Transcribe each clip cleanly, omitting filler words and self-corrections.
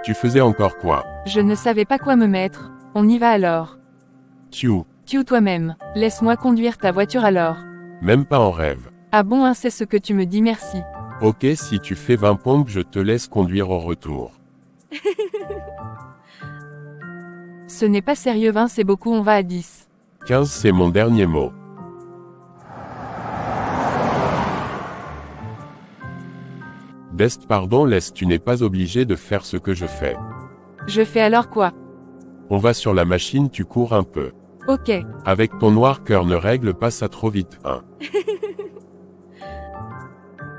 Tu faisais encore quoi? Je ne savais pas quoi me mettre, on y va alors. Tiou, Tue toi-même, laisse-moi conduire ta voiture alors. même pas en rêve. Ah bon hein, c'est ce que tu me dis merci. Ok, si tu fais 20 pompes, je te laisse conduire au retour. Ce n'est pas sérieux 20 c'est beaucoup on va à 10. 15 c'est mon dernier mot. Best pardon laisse tu n'es pas obligé de faire ce que je fais. Je fais alors quoi? On va sur la machine tu cours un peu. Ok. Avec ton noir cœur ne règle pas ça trop vite, hein.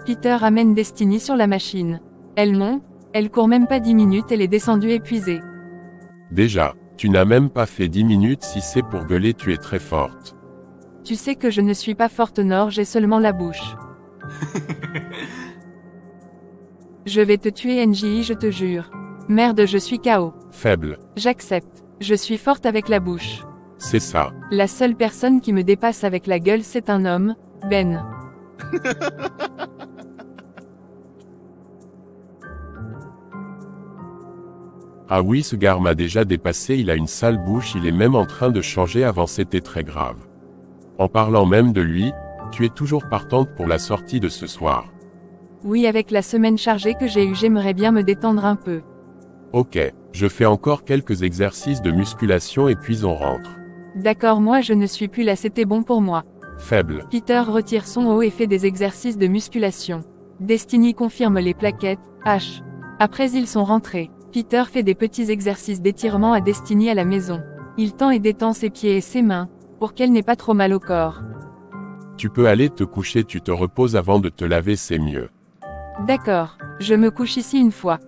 Peter amène Destiny sur la machine. Elle court même pas 10 minutes elle est descendue épuisée. Déjà, tu n'as même pas fait 10 minutes si c'est pour gueuler tu es très forte. Tu sais que je ne suis pas forte Nord j'ai seulement la bouche. Je vais te tuer NJI je te jure. Merde je suis KO. Faible. J'accepte. Je suis forte avec la bouche. C'est ça. La seule personne qui me dépasse avec la gueule c'est un homme, Ben. Ah oui ce gars m'a déjà dépassé il a une sale bouche il est même en train de changer avant c'était très grave. En parlant même de lui, tu es toujours partante pour la sortie de ce soir. Oui avec la semaine chargée que j'ai eue j'aimerais bien me détendre un peu. Ok, je fais encore quelques exercices de musculation et puis on rentre. D'accord moi je ne suis plus là c'était bon pour moi. Faible. Peter retire son haut et fait des exercices de musculation. Destiny confirme les plaquettes, H. Après ils sont rentrés. Peter fait des petits exercices d'étirement à Destiny à la maison. Il tend et détend ses pieds et ses mains, pour qu'elle n'ait pas trop mal au corps. Tu peux aller te coucher tu te reposes avant de te laver c'est mieux. D'accord, je me couche ici une fois.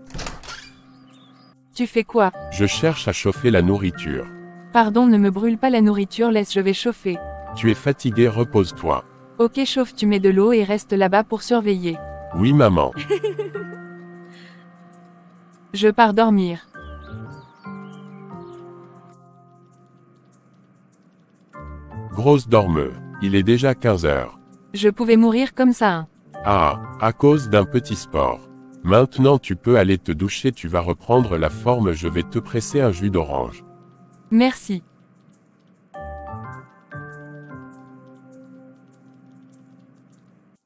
Tu fais quoi? Je cherche à chauffer la nourriture. Pardon ne me brûle pas la nourriture laisse je vais chauffer. Tu es fatigué repose-toi. Ok chauffe tu mets de l'eau et reste là-bas pour surveiller. Oui maman. Je pars dormir. Grosse dormeux. Il est déjà 15 heures. Je pouvais mourir comme ça hein. Ah, à cause d'un petit sport. Maintenant tu peux aller te doucher tu vas reprendre la forme je vais te presser un jus d'orange. Merci.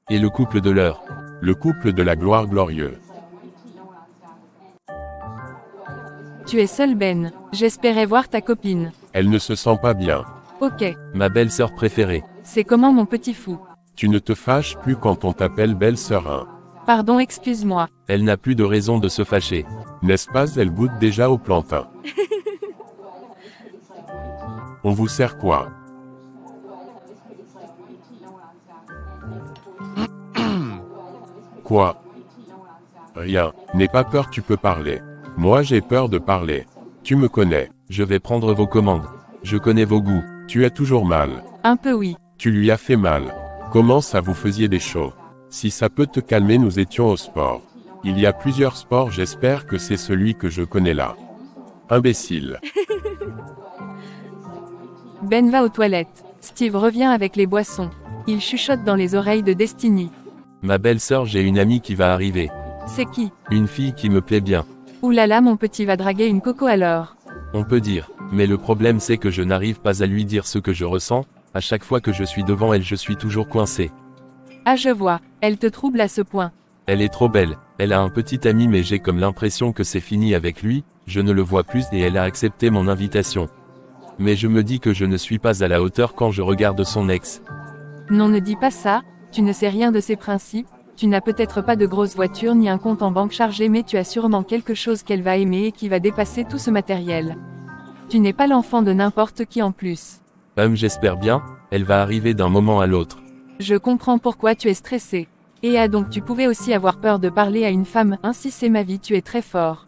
Et le couple de l'heure. Le couple de la gloire glorieux. Tu es seul Ben. J'espérais voir ta copine. Elle ne se sent pas bien. Ok. Ma belle-sœur préférée. C'est comment mon petit fou? Tu ne te fâches plus quand on t'appelle belle-sœur hein. Pardon excuse-moi. Elle n'a plus de raison de se fâcher. N'est-ce pas elle goûte déjà au plantain. On vous sert quoi? Quoi? Rien. N'aie pas peur tu peux parler. Moi j'ai peur de parler. Tu me connais. Je vais prendre vos commandes. Je connais vos goûts. Tu as toujours mal. Un peu oui. Tu lui as fait mal. Comment ça vous faisiez des shows? Si ça peut te calmer nous étions au sport. Il y a plusieurs sports j'espère que c'est celui que je connais là. Imbécile. Ben va aux toilettes. Steve revient avec les boissons. Il chuchote dans les oreilles de Destiny. Ma belle-sœur j'ai une amie qui va arriver. C'est qui? Une fille qui me plaît bien. Ouh là là mon petit va draguer une coco alors. On peut dire. Mais le problème c'est que je n'arrive pas à lui dire ce que je ressens. À chaque fois que je suis devant elle je suis toujours coincé. Ah je vois, elle te trouble à ce point. Elle est trop belle. Elle a un petit ami mais j'ai comme l'impression que c'est fini avec lui. Je ne le vois plus et elle a accepté mon invitation. Mais je me dis que je ne suis pas à la hauteur quand je regarde son ex. Non ne dis pas ça, tu ne sais rien de ses principes, tu n'as peut-être pas de grosse voiture ni un compte en banque chargé mais tu as sûrement quelque chose qu'elle va aimer et qui va dépasser tout ce matériel. Tu n'es pas l'enfant de n'importe qui en plus. J'espère bien, elle va arriver d'un moment à l'autre. Je comprends pourquoi tu es stressé. Et ah donc tu pouvais aussi avoir peur de parler à une femme, ainsi c'est ma vie tu es très fort.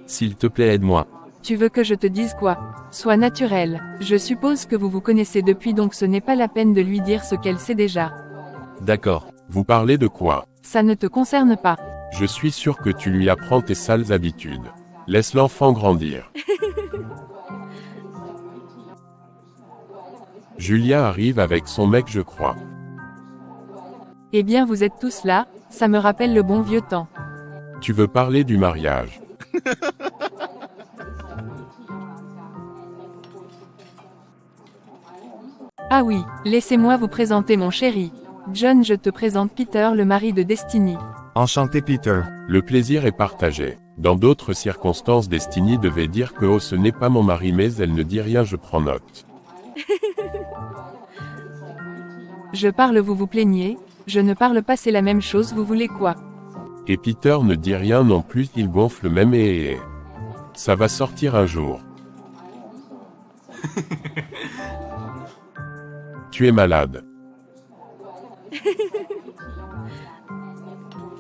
S'il te plaît aide-moi. Tu veux que je te dise quoi? Sois naturel. Je suppose que vous vous connaissez depuis donc ce n'est pas la peine de lui dire ce qu'elle sait déjà. D'accord. Vous parlez de quoi? Ça ne te concerne pas. Je suis sûr que tu lui apprends tes sales habitudes. Laisse l'enfant grandir. Julia arrive avec son mec je crois. Eh bien vous êtes tous là, ça me rappelle le bon vieux temps. Tu veux parler du mariage? Ah oui, laissez-moi vous présenter mon chéri. John, je te présente Peter, le mari de Destiny. Enchanté Peter. Le plaisir est partagé. Dans d'autres circonstances, Destiny devait dire que oh, ce n'est pas mon mari, mais elle ne dit rien, je prends note. Je parle, vous vous plaignez? Je ne parle pas, c'est la même chose, vous voulez quoi? Et Peter ne dit rien non plus, il gonfle même et... Ça va sortir un jour. Tu es malade.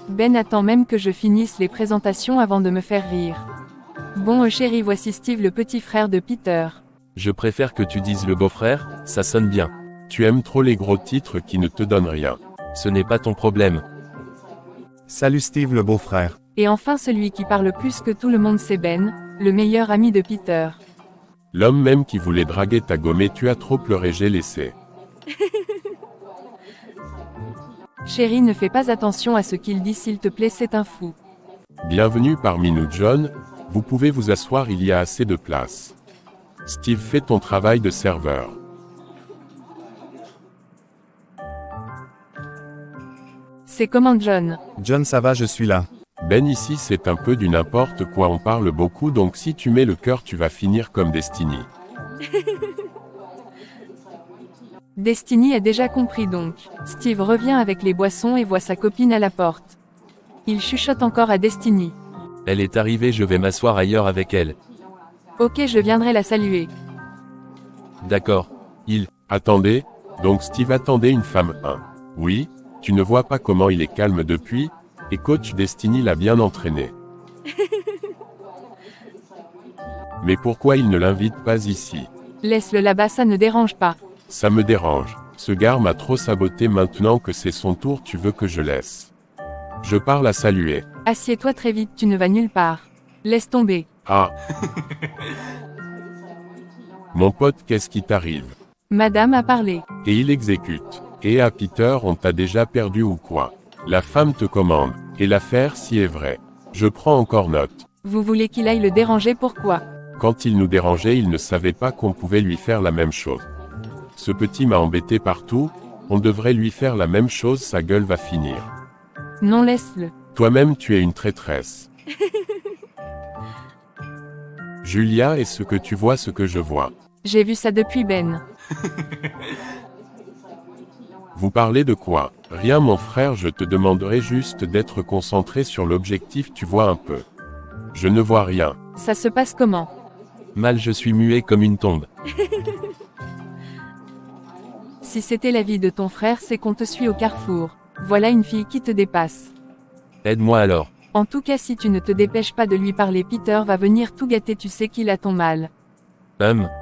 Ben attend même que je finisse les présentations avant de me faire rire. Bon chéri, voici Steve, le petit frère de Peter. Je préfère que tu dises le beau-frère, ça sonne bien. Tu aimes trop les gros titres qui ne te donnent rien. Ce n'est pas ton problème. Salut Steve le beau-frère. Et enfin celui qui parle plus que tout le monde, c'est Ben, le meilleur ami de Peter. L'homme même qui voulait draguer ta gommée, tu as trop pleuré, j'ai laissé. Chéri, ne fais pas attention à ce qu'il dit s'il te plaît, c'est un fou. Bienvenue parmi nous John, vous pouvez vous asseoir, il y a assez de place. Steve, fais ton travail de serveur. C'est comment John? John, ça va, je suis là. Ben, ici c'est un peu du n'importe quoi, on parle beaucoup, donc si tu mets le cœur tu vas finir comme Destiny. Destiny a déjà compris donc. Steve revient avec les boissons et voit sa copine à la porte. Il chuchote encore à Destiny. Elle est arrivée, je vais m'asseoir ailleurs avec elle. Ok, je viendrai la saluer. D'accord. Attendez, donc Steve attendait une femme 1. Oui, tu ne vois pas comment il est calme depuis, et coach Destiny l'a bien entraîné. Mais pourquoi il ne l'invite pas ici? Laisse-le là-bas, ça ne dérange pas. Ça me dérange. Ce gars m'a trop saboté, maintenant que c'est son tour, tu veux que je laisse. Je parle à saluer. Assieds-toi très vite, tu ne vas nulle part. Laisse tomber. Ah. Mon pote, qu'est-ce qui t'arrive? Madame a parlé. Et il exécute. Et à Peter, on t'a déjà perdu ou quoi? La femme te commande. Et l'affaire si est vraie. Je prends encore note. Vous voulez qu'il aille le déranger, pourquoi? Quand il nous dérangeait, il ne savait pas qu'on pouvait lui faire la même chose. Ce petit m'a embêté partout, on devrait lui faire la même chose, sa gueule va finir. Non, laisse-le. Toi-même tu es une traîtresse. Julia, est-ce que tu vois ce que je vois? J'ai vu ça depuis Ben. Vous parlez de quoi? Rien mon frère, je te demanderai juste d'être concentré sur l'objectif, tu vois un peu. Je ne vois rien. Ça se passe comment? Mal, je suis muet comme une tombe. Si c'était la vie de ton frère, c'est qu'on te suit au carrefour. Voilà une fille qui te dépasse. Aide-moi alors. En tout cas, si tu ne te dépêches pas de lui parler, Peter va venir tout gâter, tu sais qu'il a ton mal.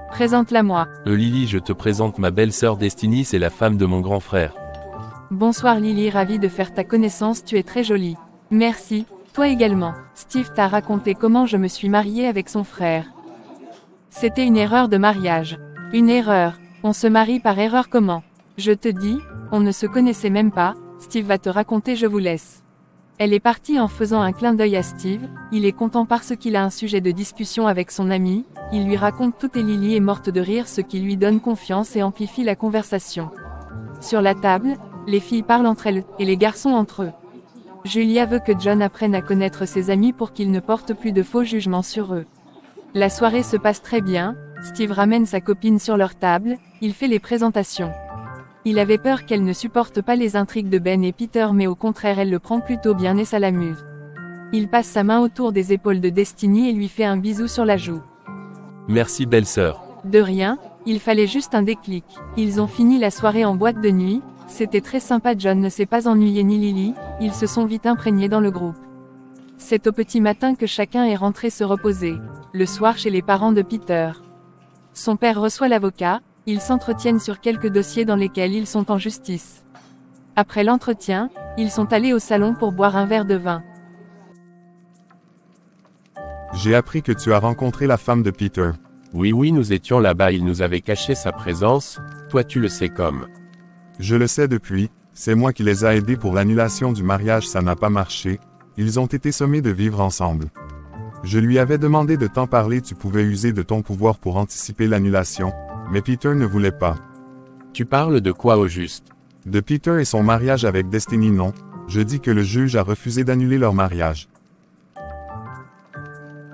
Présente-la-moi. Lily, je te présente ma belle-sœur Destiny, c'est la femme de mon grand frère. Bonsoir Lily, ravie de faire ta connaissance, tu es très jolie. Merci, toi également. Steve t'a raconté comment je me suis mariée avec son frère. C'était une erreur de mariage. Une erreur. On se marie par erreur comment? Je te dis, on ne se connaissait même pas, Steve va te raconter, je vous laisse. Elle est partie en faisant un clin d'œil à Steve, il est content parce qu'il a un sujet de discussion avec son ami, il lui raconte tout et Lily est morte de rire, ce qui lui donne confiance et amplifie la conversation. Sur la table, les filles parlent entre elles, et les garçons entre eux. Julia veut que John apprenne à connaître ses amis pour qu'il ne porte plus de faux jugements sur eux. La soirée se passe très bien, Steve ramène sa copine sur leur table, il fait les présentations. Il avait peur qu'elle ne supporte pas les intrigues de Ben et Peter, mais au contraire elle le prend plutôt bien et ça l'amuse. Il passe sa main autour des épaules de Destiny et lui fait un bisou sur la joue. Merci belle-sœur. De rien, il fallait juste un déclic. Ils ont fini la soirée en boîte de nuit, c'était très sympa, John ne s'est pas ennuyé ni Lily, ils se sont vite imprégnés dans le groupe. C'est au petit matin que chacun est rentré se reposer, le soir chez les parents de Peter. Son père reçoit l'avocat, ils s'entretiennent sur quelques dossiers dans lesquels ils sont en justice. Après l'entretien, ils sont allés au salon pour boire un verre de vin. J'ai appris que tu as rencontré la femme de Peter. Oui, nous étions là-bas, il nous avait caché sa présence, toi tu le sais comme. Je le sais depuis, c'est moi qui les a aidés pour l'annulation du mariage, ça n'a pas marché. Ils ont été sommés de vivre ensemble. Je lui avais demandé de t'en parler, tu pouvais user de ton pouvoir pour anticiper l'annulation, mais Peter ne voulait pas. Tu parles de quoi au juste? De Peter et son mariage avec Destiny, non. Je dis que le juge a refusé d'annuler leur mariage.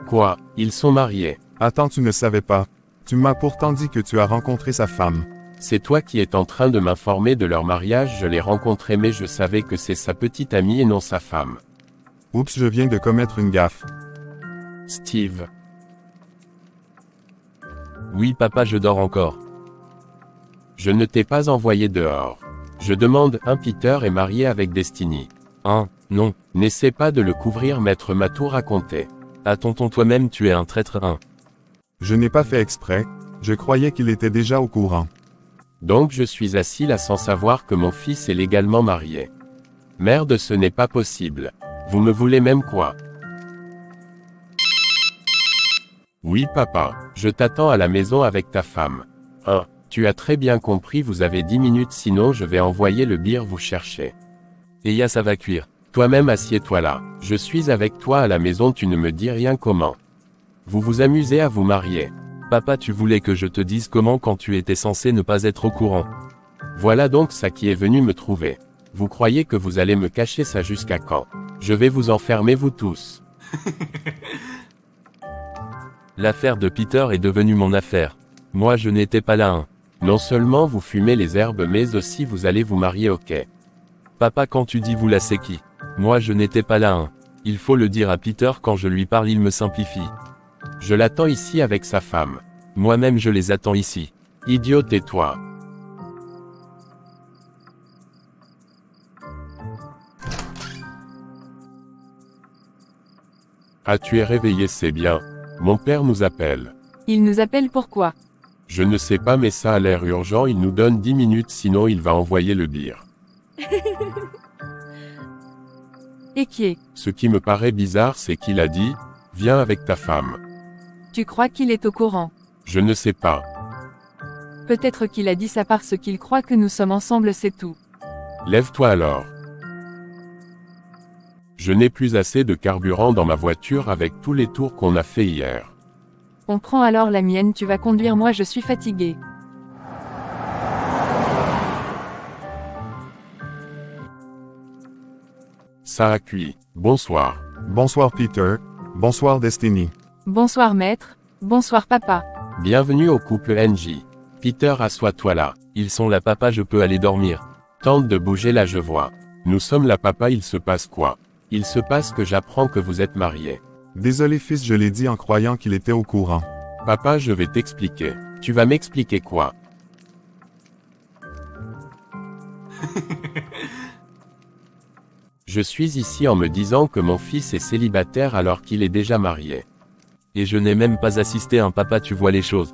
Quoi? Ils sont mariés. Attends, tu ne savais pas. Tu m'as pourtant dit que tu as rencontré sa femme. C'est toi qui es en train de m'informer de leur mariage, je l'ai rencontré mais je savais que c'est sa petite amie et non sa femme. Oups, je viens de commettre une gaffe. Steve. Oui papa, je dors encore. Je ne t'ai pas envoyé dehors. Je demande, Peter est marié avec Destiny. Non. N'essaie pas de le couvrir, maître m'a tout raconté. Ah tonton, toi-même tu es un traître. Je n'ai pas fait exprès, je croyais qu'il était déjà au courant. Donc je suis assis là sans savoir que mon fils est légalement marié. Merde, ce n'est pas possible. Vous me voulez même quoi? Oui papa, je t'attends à la maison avec ta femme. Tu as très bien compris, vous avez 10 minutes sinon je vais envoyer le beer vous chercher. Et ya ça va cuire. Toi-même assieds-toi là, je suis avec toi à la maison, tu ne me dis rien comment. Vous vous amusez à vous marier. Papa, tu voulais que je te dise comment quand tu étais censé ne pas être au courant. Voilà donc ça qui est venu me trouver. Vous croyez que vous allez me cacher ça jusqu'à quand? Je vais vous enfermer vous tous. L'affaire de Peter est devenue mon affaire. Moi je n'étais pas là. Non seulement vous fumez les herbes mais aussi vous allez vous marier, ok? Papa, quand tu dis vous là c'est qui? Moi je n'étais pas là. Il faut le dire à Peter, quand je lui parle il me simplifie. Je l'attends ici avec sa femme. Moi-même je les attends ici. Idiot, tais-toi. Ah, tu es réveillé, c'est bien. Mon père nous appelle. Il nous appelle pourquoi? Je ne sais pas mais ça a l'air urgent, il nous donne 10 minutes sinon il va envoyer le beer. Et qui est? Ce qui me paraît bizarre c'est qu'il a dit, viens avec ta femme. Tu crois qu'il est au courant? Je ne sais pas. Peut-être qu'il a dit ça parce qu'il croit que nous sommes ensemble, c'est tout. Lève-toi alors. Je n'ai plus assez de carburant dans ma voiture avec tous les tours qu'on a fait hier. On prend alors la mienne, tu vas conduire, moi je suis fatigué. Ça a cuit. Bonsoir. Bonsoir Peter, bonsoir Destiny. Bonsoir maître, bonsoir papa. Bienvenue au couple NJ. Peter, assois-toi là. Ils sont là papa, je peux aller dormir. Tente de bouger là, je vois. Nous sommes là papa, il se passe quoi? Il se passe que j'apprends que vous êtes mariés. Désolé fils, je l'ai dit en croyant qu'il était au courant. Papa, je vais t'expliquer. Tu vas m'expliquer quoi? Je suis ici en me disant que mon fils est célibataire alors qu'il est déjà marié. Et je n'ai même pas assisté, papa, tu vois les choses.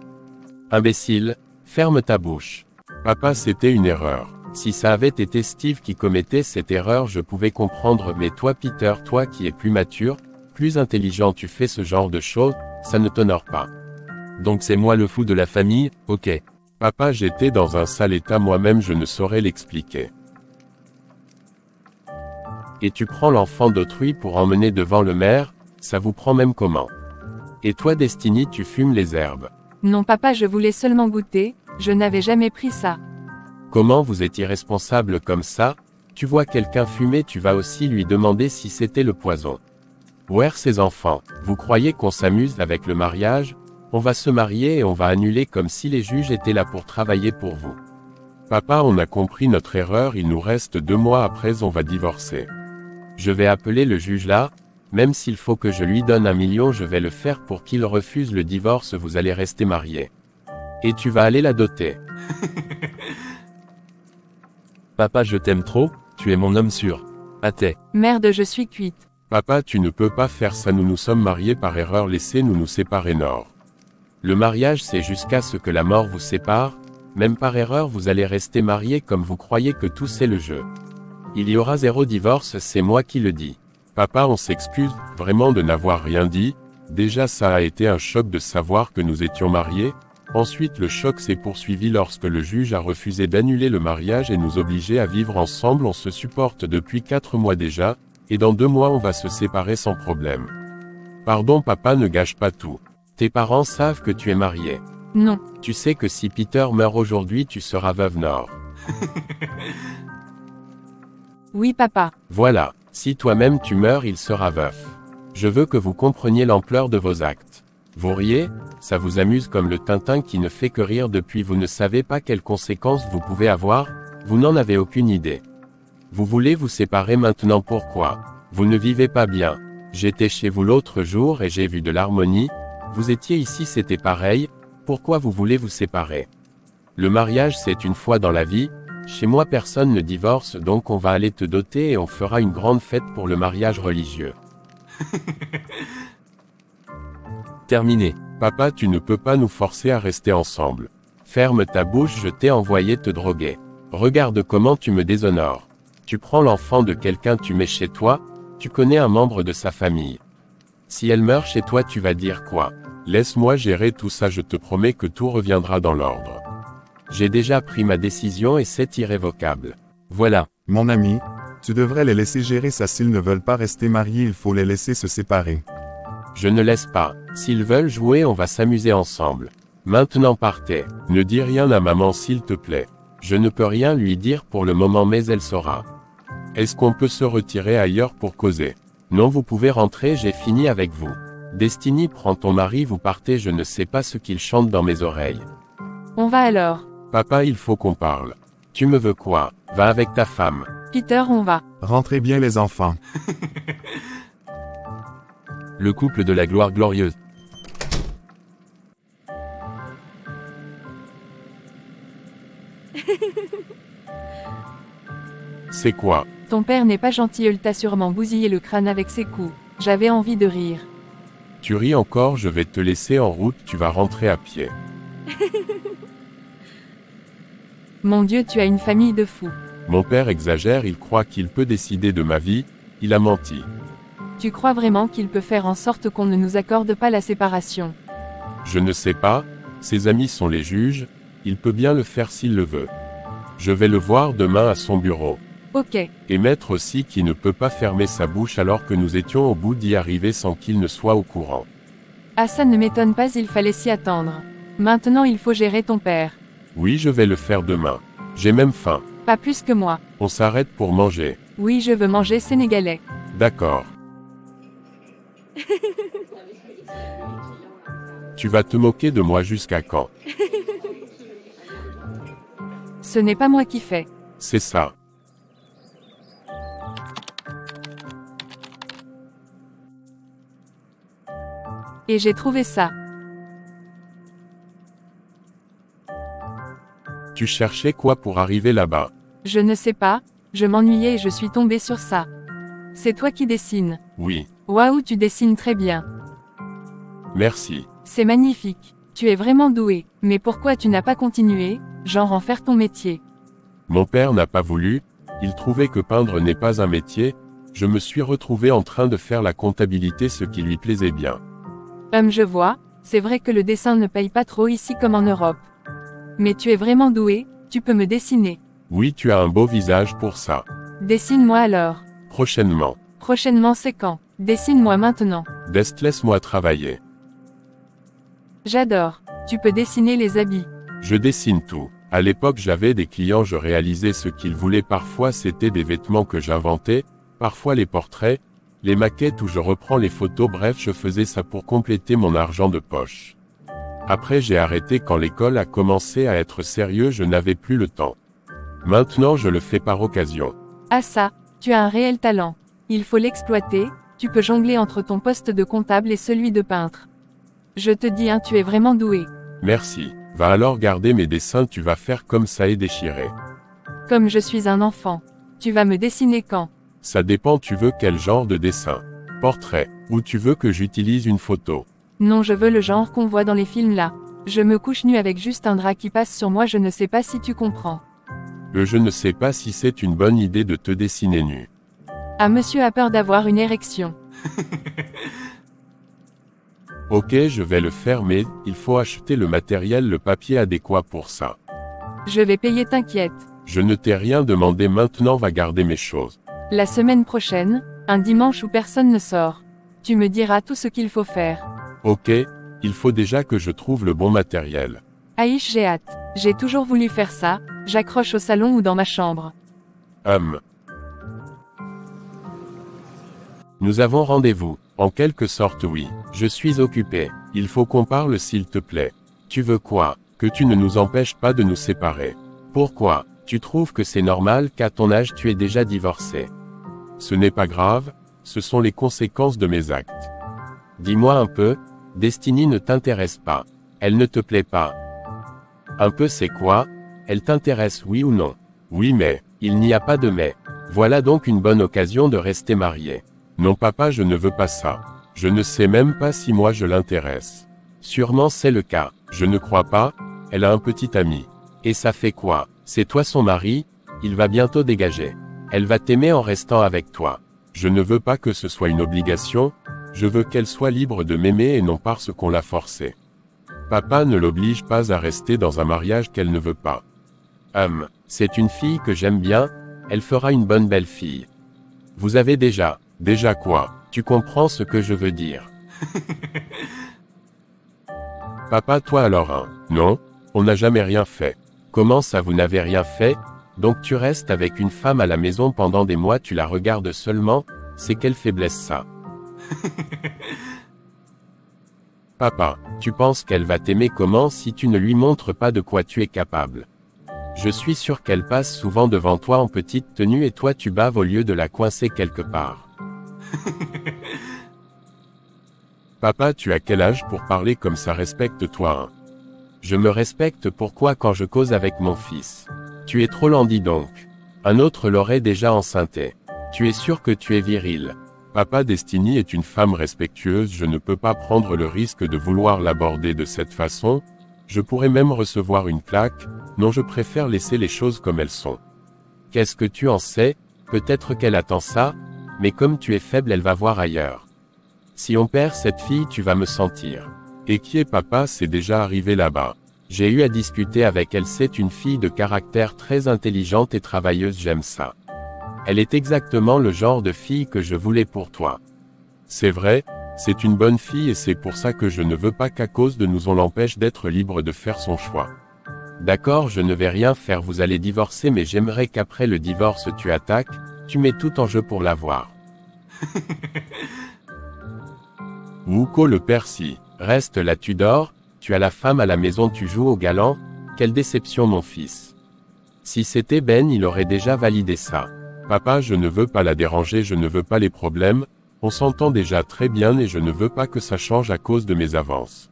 Imbécile, ferme ta bouche. Papa, c'était une erreur. Si ça avait été Steve qui commettait cette erreur, je pouvais comprendre, mais toi Peter, toi qui es plus mature, plus intelligent, tu fais ce genre de choses, ça ne t'honore pas. Donc c'est moi le fou de la famille, ok. Papa, j'étais dans un sale état moi-même, je ne saurais l'expliquer. Et tu prends l'enfant d'autrui pour emmener devant le maire, ça vous prend même comment? Et toi Destiny, tu fumes les herbes. Non papa, je voulais seulement goûter, je n'avais jamais pris ça. Comment vous êtes irresponsable comme ça? Tu vois quelqu'un fumer, tu vas aussi lui demander si c'était le poison. Ouais, ces enfants, vous croyez qu'on s'amuse avec le mariage? On va se marier et on va annuler comme si les juges étaient là pour travailler pour vous. Papa, on a compris notre erreur, il nous reste 2 mois après on va divorcer. Je vais appeler le juge là, même s'il faut que je lui donne 1 million, je vais le faire pour qu'il refuse le divorce, vous allez rester mariés. Et tu vas aller la doter. Papa, je t'aime trop, tu es mon homme sûr. Athée. Merde, je suis cuite. Papa, tu ne peux pas faire ça, nous nous sommes mariés par erreur, laissez-nous nous séparer Nord. Le mariage c'est jusqu'à ce que la mort vous sépare, même par erreur vous allez rester mariés comme vous croyez que tout c'est le jeu. Il y aura 0 divorce, c'est moi qui le dis. Papa, on s'excuse, vraiment de n'avoir rien dit, déjà ça a été un choc de savoir que nous étions mariés, ensuite le choc s'est poursuivi lorsque le juge a refusé d'annuler le mariage et nous obliger à vivre ensemble, on se supporte depuis 4 mois déjà, Et dans 2 mois on va se séparer sans problème. Pardon papa, ne gâche pas tout. Tes parents savent que tu es marié. Non. Tu sais que si Peter meurt aujourd'hui tu seras veuve Nord. Oui papa. Voilà, si toi-même tu meurs il sera veuf. Je veux que vous compreniez l'ampleur de vos actes. Vous riez, ça vous amuse comme le Tintin qui ne fait que rire depuis, vous ne savez pas quelles conséquences vous pouvez avoir, vous n'en avez aucune idée. Vous voulez vous séparer maintenant, pourquoi? Vous ne vivez pas bien. J'étais chez vous l'autre jour et j'ai vu de l'harmonie, vous étiez ici, c'était pareil, pourquoi vous voulez vous séparer? Le mariage c'est une fois dans la vie, chez moi personne ne divorce donc on va aller te doter et on fera une grande fête pour le mariage religieux. Terminé. Papa, tu ne peux pas nous forcer à rester ensemble. Ferme ta bouche, je t'ai envoyé te droguer. Regarde comment tu me déshonores. Tu prends l'enfant de quelqu'un, tu mets chez toi, tu connais un membre de sa famille. Si elle meurt chez toi, tu vas dire quoi? Laisse-moi gérer tout ça, je te promets que tout reviendra dans l'ordre. J'ai déjà pris ma décision et c'est irrévocable. Voilà. Mon ami, tu devrais les laisser gérer ça. S'ils ne veulent pas rester mariés, il faut les laisser se séparer. Je ne laisse pas. S'ils veulent jouer, on va s'amuser ensemble. Maintenant partez. Ne dis rien à maman s'il te plaît. Je ne peux rien lui dire pour le moment mais elle saura. Est-ce qu'on peut se retirer ailleurs pour causer? Non, vous pouvez rentrer, j'ai fini avec vous. Destiny, prends ton mari, vous partez, je ne sais pas ce qu'il chante dans mes oreilles. On va alors. Papa, il faut qu'on parle. Tu me veux quoi? Va avec ta femme. Peter, on va. Rentrez bien les enfants. Le couple de la gloire glorieuse. C'est quoi? Ton père n'est pas gentil, il t'a sûrement bousillé le crâne avec ses coups. J'avais envie de rire. Tu ris encore, je vais te laisser en route, tu vas rentrer à pied. Mon Dieu, tu as une famille de fous. Mon père exagère, il croit qu'il peut décider de ma vie, il a menti. Tu crois vraiment qu'il peut faire en sorte qu'on ne nous accorde pas la séparation? Je ne sais pas, ses amis sont les juges, il peut bien le faire s'il le veut. Je vais le voir demain à son bureau. Ok. Et maître aussi qui ne peut pas fermer sa bouche alors que nous étions au bout d'y arriver sans qu'il ne soit au courant. Ah, ça ne m'étonne pas, il fallait s'y attendre. Maintenant il faut gérer ton père. Oui, je vais le faire demain. J'ai même faim. Pas plus que moi. On s'arrête pour manger. Oui, je veux manger sénégalais. D'accord. Tu vas te moquer de moi jusqu'à quand? Ce n'est pas moi qui fais. C'est ça. Et j'ai trouvé ça. Tu cherchais quoi pour arriver là-bas? Je ne sais pas, je m'ennuyais et je suis tombée sur ça. C'est toi qui dessines. Oui. Waouh, tu dessines très bien. Merci. C'est magnifique. Tu es vraiment doué. Mais pourquoi tu n'as pas continué, genre en faire ton métier? Mon père n'a pas voulu, il trouvait que peindre n'est pas un métier, je me suis retrouvé en train de faire la comptabilité, ce qui lui plaisait bien. Je vois, c'est vrai que le dessin ne paye pas trop ici comme en Europe. Mais tu es vraiment doué, tu peux me dessiner. Oui, tu as un beau visage pour ça. Dessine-moi alors. Prochainement. Prochainement c'est quand? Dessine-moi maintenant. Dest, laisse-moi travailler. J'adore. Tu peux dessiner les habits. Je dessine tout. À l'époque j'avais des clients, je réalisais ce qu'ils voulaient, parfois c'était des vêtements que j'inventais, parfois les portraits, les maquettes où je reprends les photos, bref je faisais ça pour compléter mon argent de poche. Après j'ai arrêté quand l'école a commencé à être sérieux, je n'avais plus le temps. Maintenant je le fais par occasion. Ah ça, tu as un réel talent. Il faut l'exploiter, tu peux jongler entre ton poste de comptable et celui de peintre. Je te dis tu es vraiment doué. Merci. Va alors garder mes dessins, tu vas faire comme ça et déchirer. Comme je suis un enfant. Tu vas me dessiner quand? Ça dépend, tu veux quel genre de dessin? Portrait, ou tu veux que j'utilise une photo? Non, je veux le genre qu'on voit dans les films là. Je me couche nu avec juste un drap qui passe sur moi, je ne sais pas si tu comprends. Je ne sais pas si c'est une bonne idée de te dessiner nu. Ah, monsieur a peur d'avoir une érection. Ok, je vais le faire, mais il faut acheter le matériel, le papier adéquat pour ça. Je vais payer, t'inquiète. Je ne t'ai rien demandé, maintenant va garder mes choses. La semaine prochaine, Un dimanche où personne ne sort. Tu me diras tout ce qu'il faut faire. Ok, il faut déjà que je trouve le bon matériel. Aïch, j'ai hâte. J'ai toujours voulu faire ça, j'accroche au salon ou dans ma chambre. Nous avons rendez-vous. En quelque sorte oui. Je suis occupé. Il faut qu'on parle s'il te plaît. Tu veux quoi? Que tu ne nous empêches pas de nous séparer. Pourquoi? Tu trouves que c'est normal qu'à ton âge tu aies déjà divorcé? Ce n'est pas grave, ce sont les conséquences de mes actes. Dis-moi un peu, Destiny ne t'intéresse pas. Elle ne te plaît pas. Un peu c'est quoi? Elle t'intéresse oui ou non? Oui mais, il n'y a pas de mais. Voilà donc une bonne occasion de rester marié. Non papa je ne veux pas ça. Je ne sais même pas si moi je l'intéresse. Sûrement c'est le cas. Je ne crois pas, elle a un petit ami. Et ça fait quoi? C'est toi son mari, il va bientôt dégager. Elle va t'aimer en restant avec toi. Je ne veux pas que ce soit une obligation, je veux qu'elle soit libre de m'aimer et non parce qu'on l'a forcée. Papa ne l'oblige pas à rester dans un mariage qu'elle ne veut pas. C'est une fille que j'aime bien, elle fera une bonne belle-fille. Vous avez déjà quoi? Tu comprends ce que je veux dire? Papa toi alors hein? Non, on n'a jamais rien fait. Comment ça vous n'avez rien fait? Donc tu restes avec une femme à la maison pendant des mois, tu la regardes seulement? C'est quelle faiblesse ça? Papa, tu penses qu'elle va t'aimer comment si tu ne lui montres pas de quoi tu es capable? Je suis sûr qu'elle passe souvent devant toi en petite tenue et toi tu baves au lieu de la coincer quelque part. Papa tu as quel âge pour parler comme ça? Respecte-toi hein? Je me respecte pourquoi quand je cause avec mon fils? Tu es trop lent dis donc. Un autre l'aurait déjà enceinté. Tu es sûr que tu es viril? Papa Destiny est une femme respectueuse, je ne peux pas prendre le risque de vouloir l'aborder de cette façon, je pourrais même recevoir une claque, non je préfère laisser les choses comme elles sont. Qu'est-ce que tu en sais? Peut-être qu'elle attend ça, mais comme tu es faible elle va voir ailleurs. Si on perd cette fille tu vas me sentir. Et qui est papa? C'est déjà arrivé là-bas. J'ai eu à discuter avec elle, c'est une fille de caractère très intelligente et travailleuse, j'aime ça. Elle est exactement le genre de fille que je voulais pour toi. C'est vrai, c'est une bonne fille et c'est pour ça que je ne veux pas qu'à cause de nous on l'empêche d'être libre de faire son choix. D'accord, je ne vais rien faire, vous allez divorcer mais j'aimerais qu'après le divorce tu attaques, tu mets tout en jeu pour l'avoir. Wuko le père si, reste là tu dors, tu as la femme à la maison tu joues au galant, quelle déception mon fils. Si c'était Ben il aurait déjà validé ça. Papa je ne veux pas la déranger, je ne veux pas les problèmes, on s'entend déjà très bien et je ne veux pas que ça change à cause de mes avances.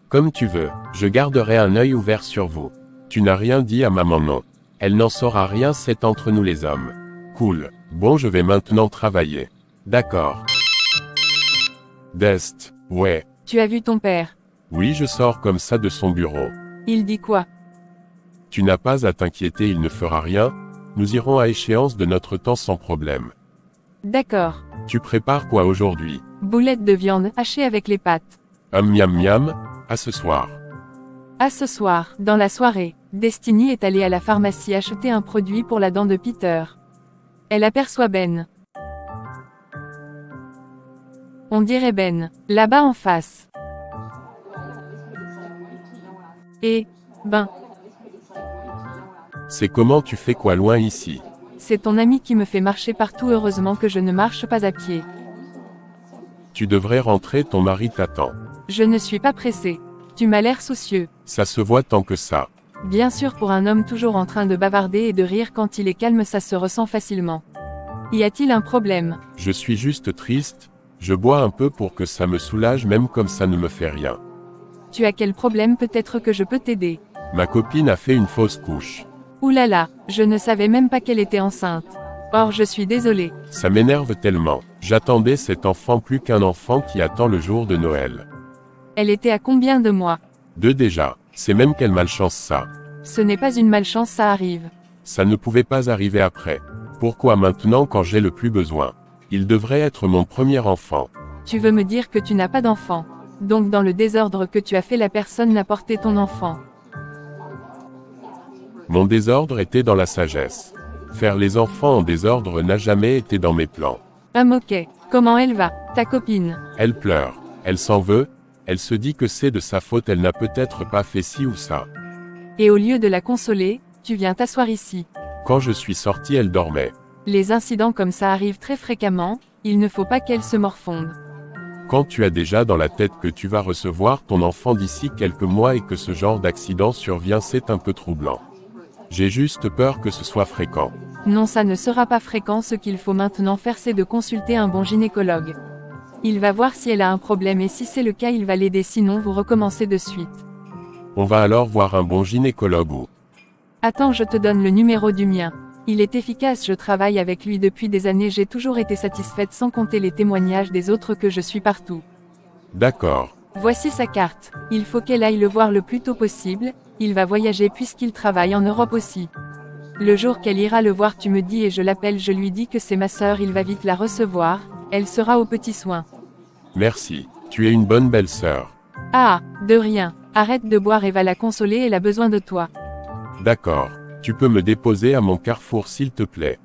Comme tu veux, je garderai un œil ouvert sur vous. Tu n'as rien dit à maman non. Elle n'en saura rien, c'est entre nous les hommes. Cool, bon je vais maintenant travailler. D'accord. Dest, ouais. Tu as vu ton père? Oui je sors comme ça de son bureau. Il dit quoi? Tu n'as pas à t'inquiéter, il ne fera rien, nous irons à échéance de notre temps sans problème. D'accord. Tu prépares quoi aujourd'hui? Boulettes de viande hachée avec les pâtes. Miam miam, à ce soir. À ce soir, dans la soirée, Destiny est allée à la pharmacie acheter un produit pour la dent de Peter. Elle aperçoit Ben. On dirait Ben, là-bas en face. Et, ben. C'est comment tu fais quoi loin ici? C'est ton ami qui me fait marcher partout, heureusement que je ne marche pas à pied. Tu devrais rentrer, ton mari t'attend. Je ne suis pas pressée. Tu m'as l'air soucieux. Ça se voit tant que ça. Bien sûr, pour un homme toujours en train de bavarder et de rire quand il est calme, ça se ressent facilement. Y a-t-il un problème? Je suis juste triste, je bois un peu pour que ça me soulage même comme ça ne me fait rien. Tu as quel problème? Peut-être que je peux t'aider. Ma copine a fait une fausse couche. Ouh là là, je ne savais même pas qu'elle était enceinte. Or je suis désolée. Ça m'énerve tellement. J'attendais cet enfant plus qu'un enfant qui attend le jour de Noël. Elle était à combien de mois? 2 déjà. C'est même quelle malchance ça. Ce n'est pas une malchance, ça arrive. Ça ne pouvait pas arriver après. Pourquoi maintenant quand j'ai le plus besoin? Il devrait être mon premier enfant. Tu veux me dire que tu n'as pas d'enfant? Donc dans le désordre que tu as fait, la personne n'a porté ton enfant. Mon désordre était dans la sagesse. Faire les enfants en désordre n'a jamais été dans mes plans. Ok. Comment elle va, ta copine? Elle pleure. Elle s'en veut. Elle se dit que c'est de sa faute, elle n'a peut-être pas fait ci ou ça. Et au lieu de la consoler, tu viens t'asseoir ici. Quand je suis sorti, elle dormait. Les incidents comme ça arrivent très fréquemment, il ne faut pas qu'elle se morfonde. Quand tu as déjà dans la tête que tu vas recevoir ton enfant d'ici quelques mois et que ce genre d'accident survient, c'est un peu troublant. J'ai juste peur que ce soit fréquent. Non, ça ne sera pas fréquent, ce qu'il faut maintenant faire c'est de consulter un bon gynécologue. Il va voir si elle a un problème et si c'est le cas il va l'aider, sinon vous recommencez de suite. On va alors voir un bon gynécologue ou... Attends, je te donne le numéro du mien. Il est efficace, je travaille avec lui depuis des années, j'ai toujours été satisfaite sans compter les témoignages des autres que je suis partout. D'accord. Voici sa carte. Il faut qu'elle aille le voir le plus tôt possible, il va voyager puisqu'il travaille en Europe aussi. Le jour qu'elle ira le voir tu me dis et je l'appelle, je lui dis que c'est ma sœur, il va vite la recevoir, elle sera aux petits soins. Merci. Tu es une bonne belle-sœur. Ah, de rien. Arrête de boire et va la consoler, elle a besoin de toi. D'accord. Tu peux me déposer à mon carrefour s'il te plaît.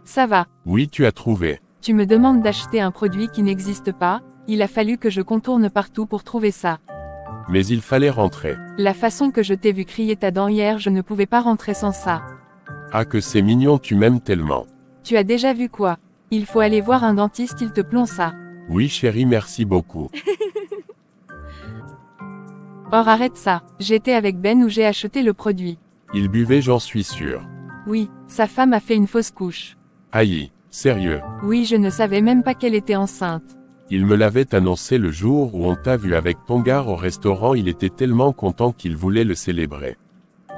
Ça va. Oui, tu as trouvé. Tu me demandes d'acheter un produit qui n'existe pas, il a fallu que je contourne partout pour trouver ça. Mais il fallait rentrer. La façon que je t'ai vu crier ta dent hier, je ne pouvais pas rentrer sans ça. Ah que c'est mignon, tu m'aimes tellement. Tu as déjà vu quoi? Il faut aller voir un dentiste, il te plombe ça. Oui chérie, merci beaucoup. Or arrête ça, j'étais avec Ben où j'ai acheté le produit. Il buvait, j'en suis sûr. Oui, sa femme a fait une fausse couche. Aïe, sérieux. Oui, je ne savais même pas qu'elle était enceinte. Il me l'avait annoncé le jour où on t'a vu avec ton gars au restaurant, il était tellement content qu'il voulait le célébrer.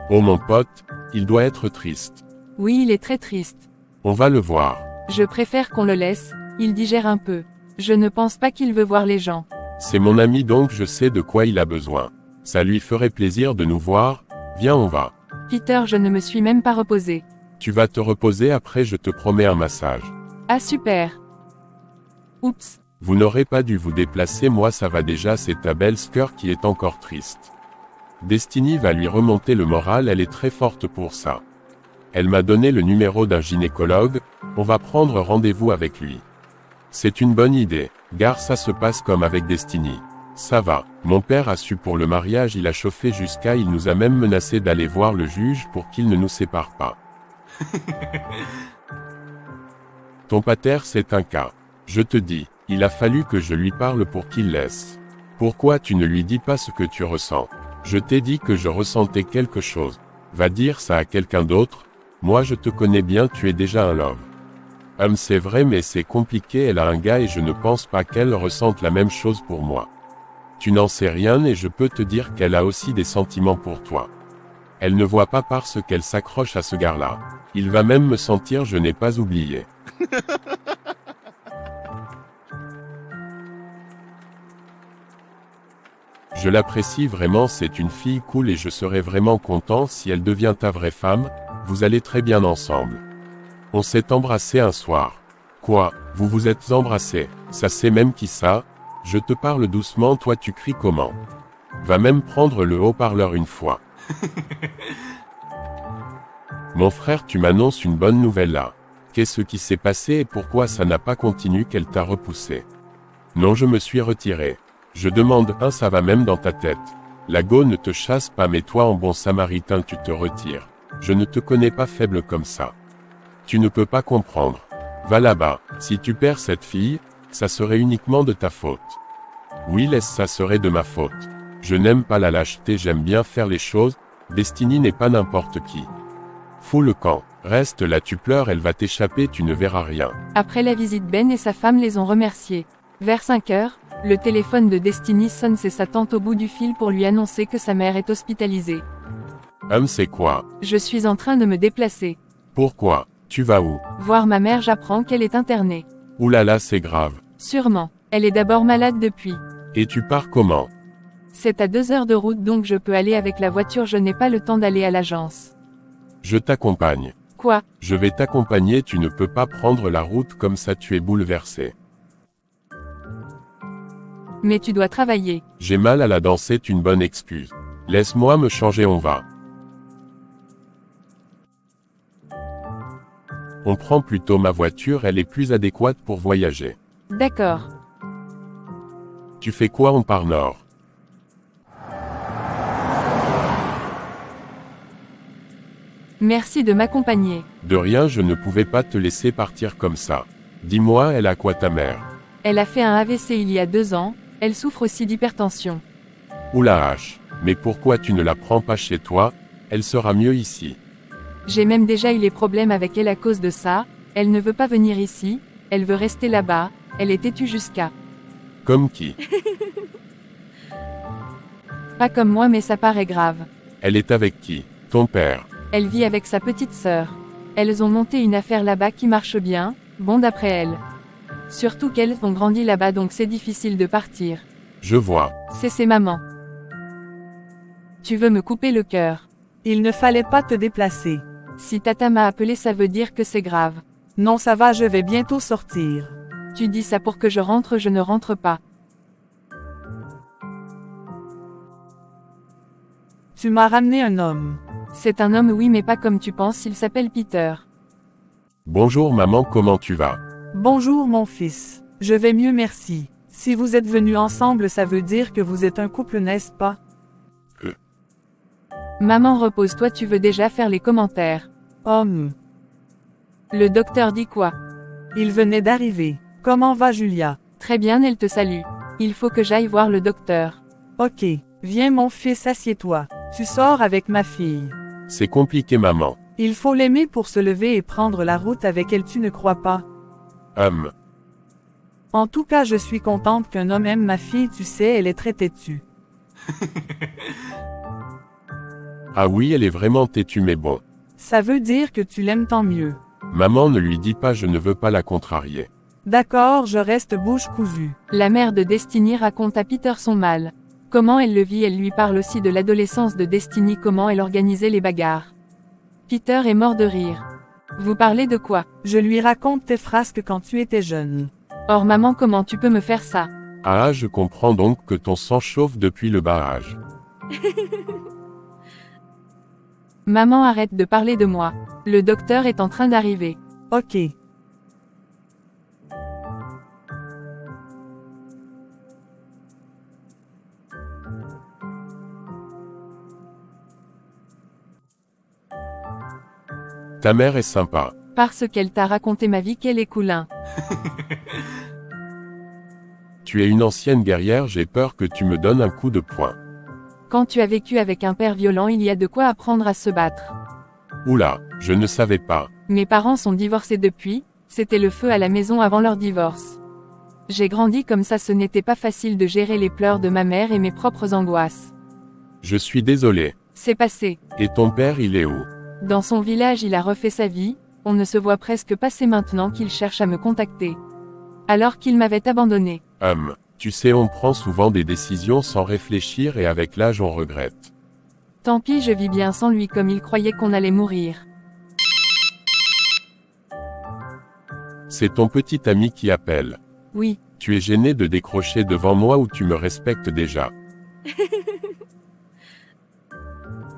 Oh mon pote, il doit être triste. Oui, il est très triste. On va le voir. Je préfère qu'on le laisse, il digère un peu. Je ne pense pas qu'il veut voir les gens. C'est mon ami donc je sais de quoi il a besoin. Ça lui ferait plaisir de nous voir, viens on va. Peter, je ne me suis même pas reposée. Tu vas te reposer après, je te promets un massage. Ah super. Oups. Vous n'aurez pas dû vous déplacer, moi ça va déjà, c'est ta belle-sœur qui est encore triste. Destiny va lui remonter le moral, elle est très forte pour ça. Elle m'a donné le numéro d'un gynécologue, on va prendre rendez-vous avec lui. C'est une bonne idée, gare ça se passe comme avec Destiny. Ça va, mon père a su pour le mariage, il a chauffé jusqu'à, il nous a même menacé d'aller voir le juge pour qu'il ne nous sépare pas. Ton pater c'est un cas. Je te dis, il a fallu que je lui parle pour qu'il laisse. Pourquoi tu ne lui dis pas ce que tu ressens? Je t'ai dit que je ressentais quelque chose. Va dire ça à quelqu'un d'autre. Moi je te connais bien, tu es déjà un love. C'est vrai mais c'est compliqué, elle a un gars et je ne pense pas qu'elle ressente la même chose pour moi. Tu n'en sais rien et je peux te dire qu'elle a aussi des sentiments pour toi. Elle ne voit pas parce qu'elle s'accroche à ce gars-là. Il va même me sentir, je n'ai pas oublié. Je l'apprécie vraiment, c'est une fille cool et je serais vraiment content si elle devient ta vraie femme, vous allez très bien ensemble. On s'est embrassé un soir. Quoi, vous vous êtes embrassés? Ça c'est même qui ça? Je te parle doucement, toi tu cries comment? Va même prendre le haut-parleur une fois. Mon frère, tu m'annonces une bonne nouvelle là. Qu'est-ce qui s'est passé et pourquoi ça n'a pas continué, qu'elle t'a repoussé? Non, je me suis retiré. Je demande ça va même dans ta tête. La go ne te chasse pas mais toi en bon samaritain tu te retires. Je ne te connais pas faible comme ça. Tu ne peux pas comprendre. Va là-bas, si tu perds cette fille, ça serait uniquement de ta faute. Oui, laisse, ça serait de ma faute. Je n'aime pas la lâcheté, j'aime bien faire les choses, Destiny n'est pas n'importe qui. Fous le camp, reste là, tu pleures, elle va t'échapper, tu ne verras rien. Après la visite, Ben et sa femme les ont remerciés. Vers 5 heures, le téléphone de Destiny sonne, c'est sa tante au bout du fil pour lui annoncer que sa mère est hospitalisée. C'est quoi? Je suis en train de me déplacer. Pourquoi? Tu vas où? Voir ma mère, j'apprends qu'elle est internée. Oulala, c'est grave. Sûrement. Elle est d'abord malade depuis. Et tu pars comment? C'est à 2 heures de route donc je peux aller avec la voiture, je n'ai pas le temps d'aller à l'agence. Je t'accompagne. Quoi? Je vais t'accompagner, tu ne peux pas prendre la route comme ça, tu es bouleversé. Mais tu dois travailler. J'ai mal à la dent, c'est une bonne excuse. Laisse-moi me changer, on va. On prend plutôt ma voiture, elle est plus adéquate pour voyager. D'accord. Tu fais quoi en part nord? Merci de m'accompagner. De rien, je ne pouvais pas te laisser partir comme ça. Dis-moi, elle a quoi ta mère? Elle a fait un AVC il y a 2 ans, elle souffre aussi d'hypertension. Oula hache. Mais pourquoi tu ne la prends pas chez toi? Elle sera mieux ici. J'ai même déjà eu les problèmes avec elle à cause de ça, elle ne veut pas venir ici, elle veut rester là-bas, elle est têtue jusqu'à. Comme qui? Pas comme moi mais ça paraît grave. Elle est avec qui? Ton père. Elle vit avec sa petite sœur. Elles ont monté une affaire là-bas qui marche bien, bon d'après elle. Surtout qu'elles ont grandi là-bas donc c'est difficile de partir. Je vois. C'est ses mamans. Tu veux me couper le cœur. Il ne fallait pas te déplacer. Si Tata m'a appelé ça veut dire que c'est grave. Non, ça va, je vais bientôt sortir. Tu dis ça pour que je ne rentre pas. Tu m'as ramené un homme. C'est un homme oui mais pas comme tu penses, il s'appelle Peter. Bonjour maman, comment tu vas? Bonjour mon fils. Je vais mieux merci. Si vous êtes venus ensemble, ça veut dire que vous êtes un couple, n'est-ce pas? Maman repose-toi, tu veux déjà faire les commentaires. Le docteur dit quoi? Il venait d'arriver. Comment va Julia? Très bien, elle te salue. Il faut que j'aille voir le docteur. Ok. Viens mon fils, assieds-toi. Tu sors avec ma fille. C'est compliqué maman. Il faut l'aimer pour se lever et prendre la route avec elle, tu ne crois pas? En tout cas, je suis contente qu'un homme aime ma fille, tu sais, elle est très têtue. Ah oui, elle est vraiment têtue mais bon. Ça veut dire que tu l'aimes, tant mieux. Maman, ne lui dis pas, je ne veux pas la contrarier. D'accord, je reste bouche cousue. La mère de Destiny raconte à Peter son mal. Comment elle le vit, elle lui parle aussi de l'adolescence de Destiny, comment elle organisait les bagarres. Peter est mort de rire. Vous parlez de quoi? Je lui raconte tes frasques quand tu étais jeune. Or maman, comment tu peux me faire ça? Ah, je comprends donc que ton sang chauffe depuis le barrage. Maman, arrête de parler de moi. Le docteur est en train d'arriver. Ok. Ta mère est sympa. Parce qu'elle t'a raconté ma vie, qu'elle est coulin. Tu es une ancienne guerrière, j'ai peur que tu me donnes un coup de poing. Quand tu as vécu avec un père violent, il y a de quoi apprendre à se battre. Oula, je ne savais pas. Mes parents sont divorcés depuis, c'était le feu à la maison avant leur divorce. J'ai grandi comme ça, ce n'était pas facile de gérer les pleurs de ma mère et mes propres angoisses. Je suis désolé. C'est passé. Et ton père, il est où? Dans son village, il a refait sa vie, on ne se voit presque pas, c'est maintenant qu'il cherche à me contacter. Alors qu'il m'avait abandonné. Tu sais, on prend souvent des décisions sans réfléchir et avec l'âge on regrette. Tant pis, je vis bien sans lui comme il croyait qu'on allait mourir. C'est ton petit ami qui appelle. Oui. Tu es gêné de décrocher devant moi ou tu me respectes déjà?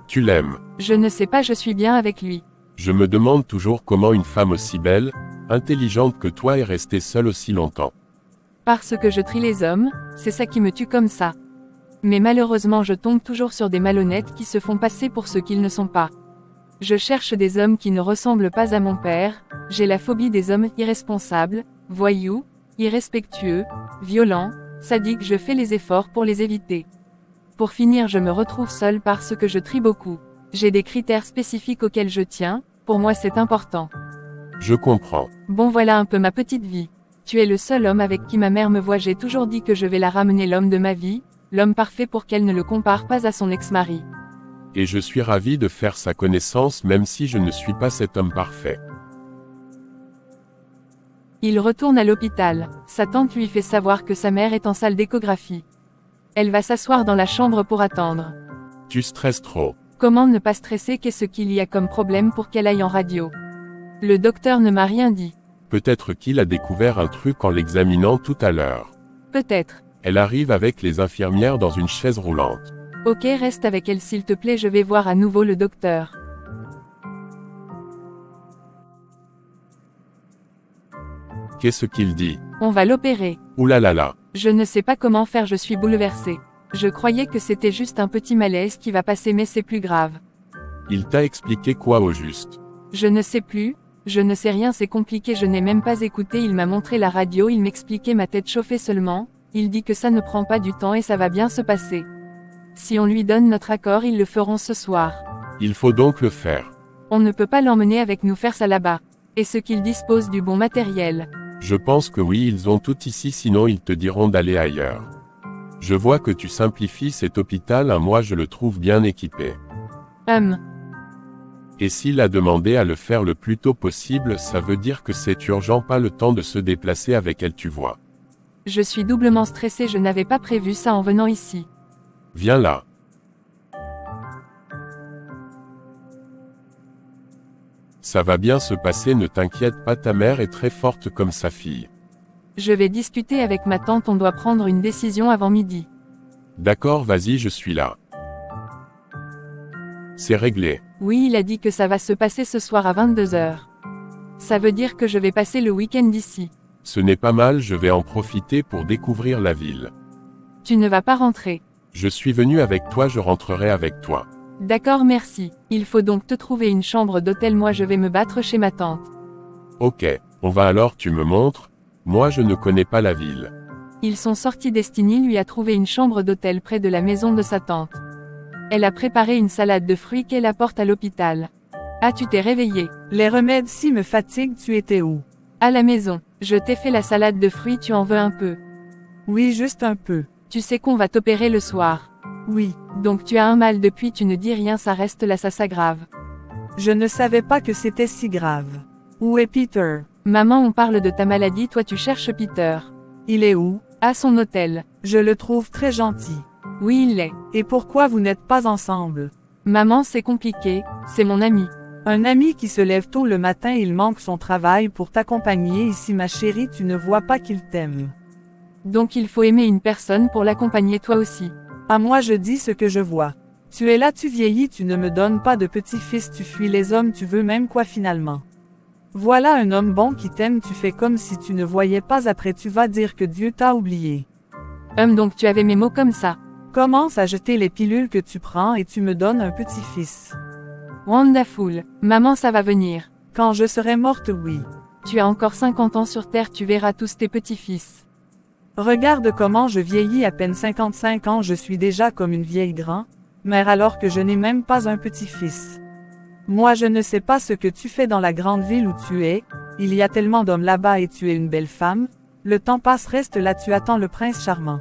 Tu l'aimes. Je ne sais pas, je suis bien avec lui. Je me demande toujours comment une femme aussi belle, intelligente que toi est restée seule aussi longtemps. Parce que je trie les hommes, c'est ça qui me tue comme ça. Mais malheureusement je tombe toujours sur des malhonnêtes qui se font passer pour ce qu'ils ne sont pas. Je cherche des hommes qui ne ressemblent pas à mon père, j'ai la phobie des hommes irresponsables, voyous, irrespectueux, violents, sadiques, je fais les efforts pour les éviter. Pour finir, je me retrouve seule parce que je trie beaucoup. J'ai des critères spécifiques auxquels je tiens, pour moi c'est important. Je comprends. Bon, voilà un peu ma petite vie. Tu es le seul homme avec qui ma mère me voit, j'ai toujours dit que je vais la ramener, l'homme de ma vie, l'homme parfait, pour qu'elle ne le compare pas à son ex-mari. Et je suis ravi de faire sa connaissance même si je ne suis pas cet homme parfait. Il retourne à l'hôpital. Sa tante lui fait savoir que sa mère est en salle d'échographie. Elle va s'asseoir dans la chambre pour attendre. Tu stresses trop. Comment ne pas stresser? Qu'est-ce qu'il y a comme problème pour qu'elle aille en radio? Le docteur ne m'a rien dit. Peut-être qu'il a découvert un truc en l'examinant tout à l'heure. Peut-être. Elle arrive avec les infirmières dans une chaise roulante. Ok, reste avec elle s'il te plaît, je vais voir à nouveau le docteur. Qu'est-ce qu'il dit? On va l'opérer. Ouh là là là. Je ne sais pas comment faire, je suis bouleversée. Je croyais que c'était juste un petit malaise qui va passer, mais c'est plus grave. Il t'a expliqué quoi au juste? Je ne sais plus, je ne sais rien, c'est compliqué, je n'ai même pas écouté, il m'a montré la radio, il m'expliquait ma tête chauffée seulement, il dit que ça ne prend pas du temps et ça va bien se passer. Si on lui donne notre accord, ils le feront ce soir. Il faut donc le faire. On ne peut pas l'emmener avec nous faire ça là-bas. Est-ce qu'ils disposent du bon matériel? Je pense que oui, ils ont tout ici, sinon ils te diront d'aller ailleurs. Je vois que tu simplifies cet hôpital, moi je le trouve bien équipé. Et s'il a demandé à le faire le plus tôt possible, ça veut dire que c'est urgent, pas le temps de se déplacer avec elle, tu vois. Je suis doublement stressée, je n'avais pas prévu ça en venant ici. Viens là. Ça va bien se passer, ne t'inquiète pas, ta mère est très forte comme sa fille. Je vais discuter avec ma tante, on doit prendre une décision avant midi. D'accord, vas-y, je suis là. C'est réglé. Oui, il a dit que ça va se passer ce soir à 22h. Ça veut dire que je vais passer le week-end ici. Ce n'est pas mal, je vais en profiter pour découvrir la ville. Tu ne vas pas rentrer. Je suis venu avec toi, je rentrerai avec toi. D'accord, merci. Il faut donc te trouver une chambre d'hôtel, moi je vais me battre chez ma tante. Ok, on va alors, tu me montres? Moi je ne connais pas la ville. Ils sont sortis, Destiny lui a trouvé une chambre d'hôtel près de la maison de sa tante. Elle a préparé une salade de fruits qu'elle apporte à l'hôpital. Ah, tu t'es réveillé? Les remèdes si me fatiguent, tu étais où? À la maison. Je t'ai fait la salade de fruits, tu en veux un peu? Oui, juste un peu. Tu sais qu'on va t'opérer le soir. Oui. Donc tu as un mal depuis, tu ne dis rien, ça reste là, ça s'aggrave. Je ne savais pas que c'était si grave. Où est Peter? Maman, on parle de ta maladie, toi tu cherches Peter. Il est où? À son hôtel. Je le trouve très gentil. Oui, il l'est. Et pourquoi vous n'êtes pas ensemble? Maman, c'est compliqué, c'est mon ami. Un ami qui se lève tôt le matin, il manque son travail pour t'accompagner ici, ma chérie, tu ne vois pas qu'il t'aime. Donc il faut aimer une personne pour l'accompagner toi aussi. À moi je dis ce que je vois. Tu es là, tu vieillis, tu ne me donnes pas de petit-fils, tu fuis les hommes, tu veux même quoi finalement? Voilà un homme bon qui t'aime, tu fais comme si tu ne voyais pas, après tu vas dire que Dieu t'a oublié. Donc tu avais mes mots comme ça. Commence à jeter les pilules que tu prends et tu me donnes un petit-fils. Wonderful. Maman, ça va venir. Quand je serai morte, oui. Tu as encore 50 ans sur Terre, tu verras tous tes petits-fils. Regarde comment je vieillis, à peine 55 ans, je suis déjà comme une vieille grand-mère alors que je n'ai même pas un petit-fils. Moi je ne sais pas ce que tu fais dans la grande ville où tu es, il y a tellement d'hommes là-bas et tu es une belle femme, le temps passe, reste là, tu attends le prince charmant.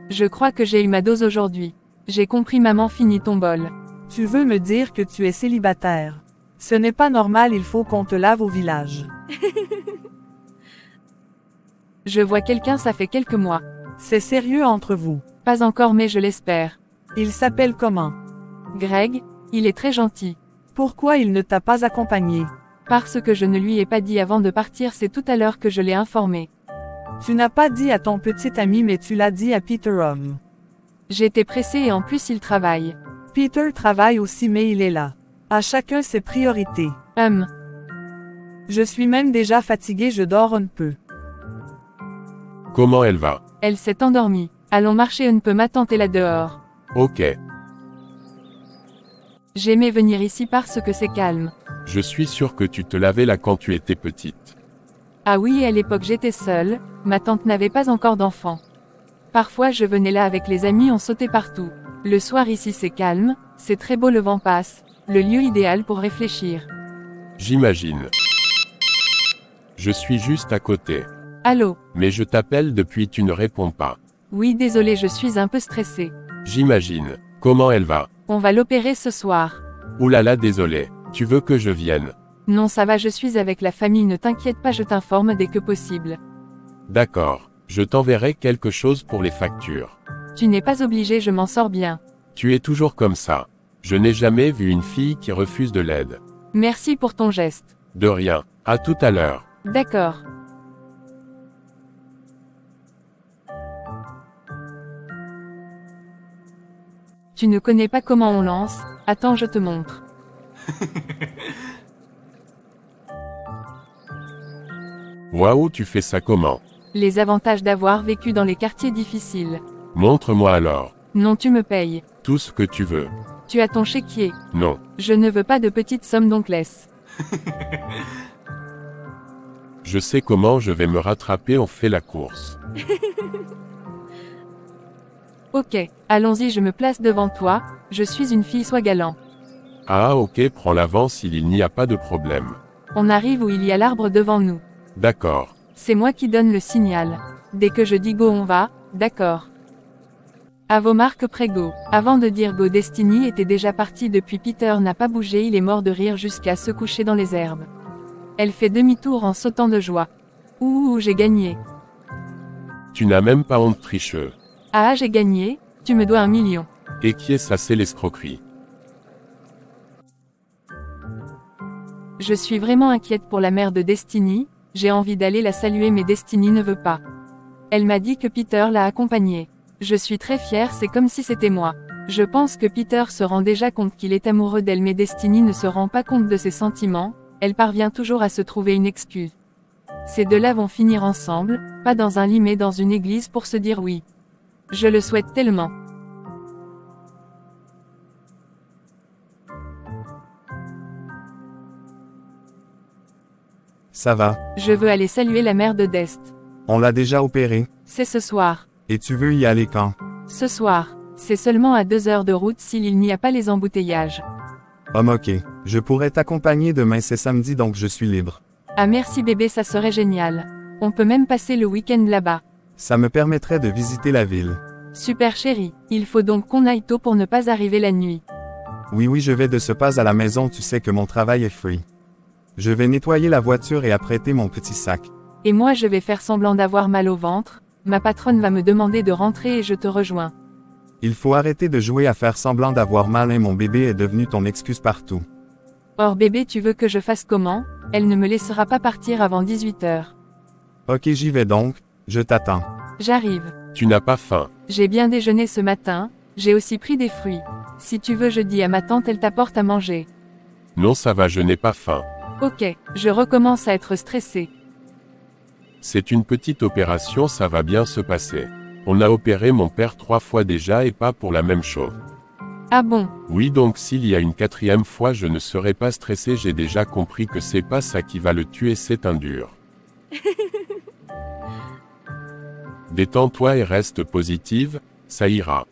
Je crois que j'ai eu ma dose aujourd'hui. J'ai compris, maman, finis ton bol. Tu veux me dire que tu es célibataire? Ce n'est pas normal, il faut qu'on te lave au village. Je vois quelqu'un, ça fait quelques mois. C'est sérieux entre vous? Pas encore, mais je l'espère. Il s'appelle comment? Greg, il est très gentil. Pourquoi il ne t'a pas accompagné? Parce que je ne lui ai pas dit avant de partir, c'est tout à l'heure que je l'ai informé. Tu n'as pas dit à ton petit ami, mais tu l'as dit à Peter Homme. J'étais pressée et en plus il travaille. Peter travaille aussi, mais il est là. À chacun ses priorités. Je suis même déjà fatiguée, je dors un peu. Comment elle va? Elle s'est endormie. Allons marcher un peu, ma tante est là dehors. Ok. J'aimais venir ici parce que c'est calme. Je suis sûr que tu te lavais là quand tu étais petite. Ah oui, à l'époque j'étais seule, ma tante n'avait pas encore d'enfant. Parfois je venais là avec les amis, on sautait partout. Le soir ici c'est calme, c'est très beau, le vent passe, le lieu idéal pour réfléchir. J'imagine. Je suis juste à côté. Allô? Mais je t'appelle depuis, tu ne réponds pas. Oui, désolé, je suis un peu stressée. J'imagine. Comment elle va? On va l'opérer ce soir. Ouh là là, désolé. Tu veux que je vienne? Non, ça va, je suis avec la famille, ne t'inquiète pas, je t'informe dès que possible. D'accord. Je t'enverrai quelque chose pour les factures. Tu n'es pas obligé, je m'en sors bien. Tu es toujours comme ça. Je n'ai jamais vu une fille qui refuse de l'aide. Merci pour ton geste. De rien. À tout à l'heure. D'accord. Tu ne connais pas comment on lance? Attends, je te montre. Waouh, tu fais ça comment? Les avantages d'avoir vécu dans les quartiers difficiles. Montre-moi alors. Non, tu me payes. Tout ce que tu veux. Tu as ton chéquier. Non. Je ne veux pas de petites sommes donc laisse. Je sais comment je vais me rattraper, on fait la course. Ok, allons-y, je me place devant toi, je suis une fille, sois galant. Ah ok, prends l'avance, il n'y a pas de problème. On arrive où il y a l'arbre devant nous. D'accord. C'est moi qui donne le signal. Dès que je dis go on va, d'accord. À vos marques près go. Avant de dire go, Destiny était déjà partie depuis. Peter n'a pas bougé, il est mort de rire jusqu'à se coucher dans les herbes. Elle fait demi-tour en sautant de joie. Ouh, j'ai gagné. Tu n'as même pas honte, tricheux. Ah, j'ai gagné, tu me dois 1 million. Et qui est ça, c'est l'escroquerie. Je suis vraiment inquiète pour la mère de Destiny, j'ai envie d'aller la saluer mais Destiny ne veut pas. Elle m'a dit que Peter l'a accompagnée. Je suis très fière, c'est comme si c'était moi. Je pense que Peter se rend déjà compte qu'il est amoureux d'elle mais Destiny ne se rend pas compte de ses sentiments, elle parvient toujours à se trouver une excuse. Ces deux-là vont finir ensemble, pas dans un lit mais dans une église pour se dire oui. Je le souhaite tellement. Ça va. Je veux aller saluer la mère de Dest. On l'a déjà opéré. C'est ce soir. Et tu veux y aller quand? Ce soir. C'est seulement à 2 heures de route s'il n'y a pas les embouteillages. Ok. Je pourrais t'accompagner demain, c'est samedi donc je suis libre. Ah merci bébé, ça serait génial. On peut même passer le week-end là-bas. Ça me permettrait de visiter la ville. Super chérie, il faut donc qu'on aille tôt pour ne pas arriver la nuit. Oui, je vais de ce pas à la maison, tu sais que mon travail est free. Je vais nettoyer la voiture et apprêter mon petit sac. Et moi je vais faire semblant d'avoir mal au ventre, ma patronne va me demander de rentrer et je te rejoins. Il faut arrêter de jouer à faire semblant d'avoir mal, mon bébé est devenu ton excuse partout. Or bébé, tu veux que je fasse comment? Elle ne me laissera pas partir avant 18 heures. Ok, j'y vais donc, je t'attends. J'arrive. Tu n'as pas faim. J'ai bien déjeuné ce matin, j'ai aussi pris des fruits. Si tu veux, je dis à ma tante, elle t'apporte à manger. Non, ça va, je n'ai pas faim. Ok, je recommence à être stressée. C'est une petite opération, ça va bien se passer. On a opéré mon père 3 fois déjà et pas pour la même chose. Ah bon? Oui, donc s'il y a une 4e fois, je ne serai pas stressé, j'ai déjà compris que c'est pas ça qui va le tuer, c'est un dur. Détends-toi et reste positive, ça ira.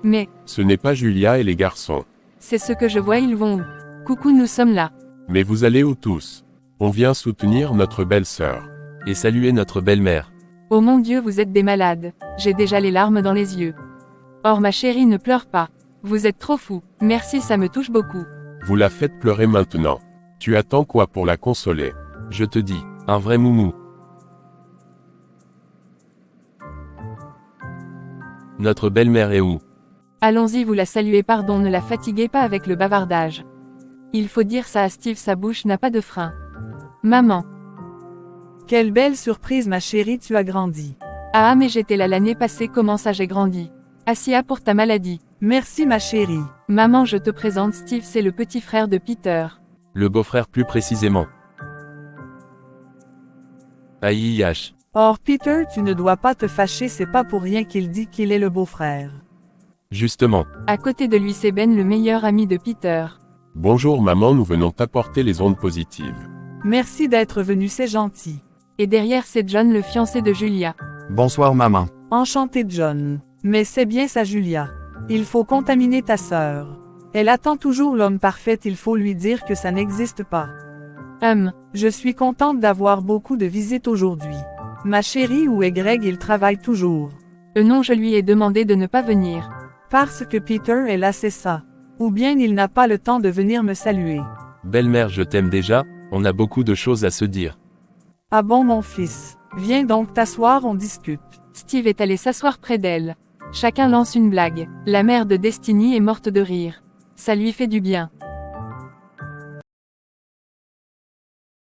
Mais, Ce n'est pas Julia et les garçons. c'est ce que je vois, ils vont où? Coucou, nous sommes là. Mais vous allez où tous? On vient soutenir notre belle-sœur. Et saluer notre belle-mère. Oh mon Dieu, vous êtes des malades. J'ai déjà les larmes dans les yeux. Or ma chérie, ne pleure pas. Vous êtes trop fou. Merci, ça me touche beaucoup. Vous la faites pleurer maintenant. Tu attends quoi pour la consoler? Je te dis, un vrai moumou. Notre belle-mère est où? Allons-y, vous la saluez, pardon, ne la fatiguez pas avec le bavardage. Il faut dire ça à Steve, sa bouche n'a pas de frein. Maman. Quelle belle surprise ma chérie, tu as grandi. Ah mais j'étais là l'année passée, comment ça j'ai grandi? Assia pour ta maladie. Merci ma chérie. Maman, je te présente Steve, c'est le petit frère de Peter. Le beau-frère plus précisément. Aïe. Or Peter, tu ne dois pas te fâcher, c'est pas pour rien qu'il dit qu'il est le beau-frère. Justement. À côté de lui c'est Ben, le meilleur ami de Peter. Bonjour maman, nous venons t'apporter les ondes positives. Merci d'être venu, c'est gentil. Et derrière c'est John, le fiancé de Julia. Bonsoir maman. Enchanté John. Mais c'est bien ça Julia. Il faut contaminer ta sœur. Elle attend toujours l'homme parfait, il faut lui dire que ça n'existe pas. Je suis contente d'avoir beaucoup de visites aujourd'hui. Ma chérie, où est Greg? Il travaille toujours. Non, je lui ai demandé de ne pas venir. Parce que Peter est là, c'est ça. Ou bien il n'a pas le temps de venir me saluer. Belle-mère, je t'aime déjà, on a beaucoup de choses à se dire. Ah bon mon fils. Viens donc t'asseoir, on discute. Steve est allé s'asseoir près d'elle. Chacun lance une blague. La mère de Destiny est morte de rire. Ça lui fait du bien.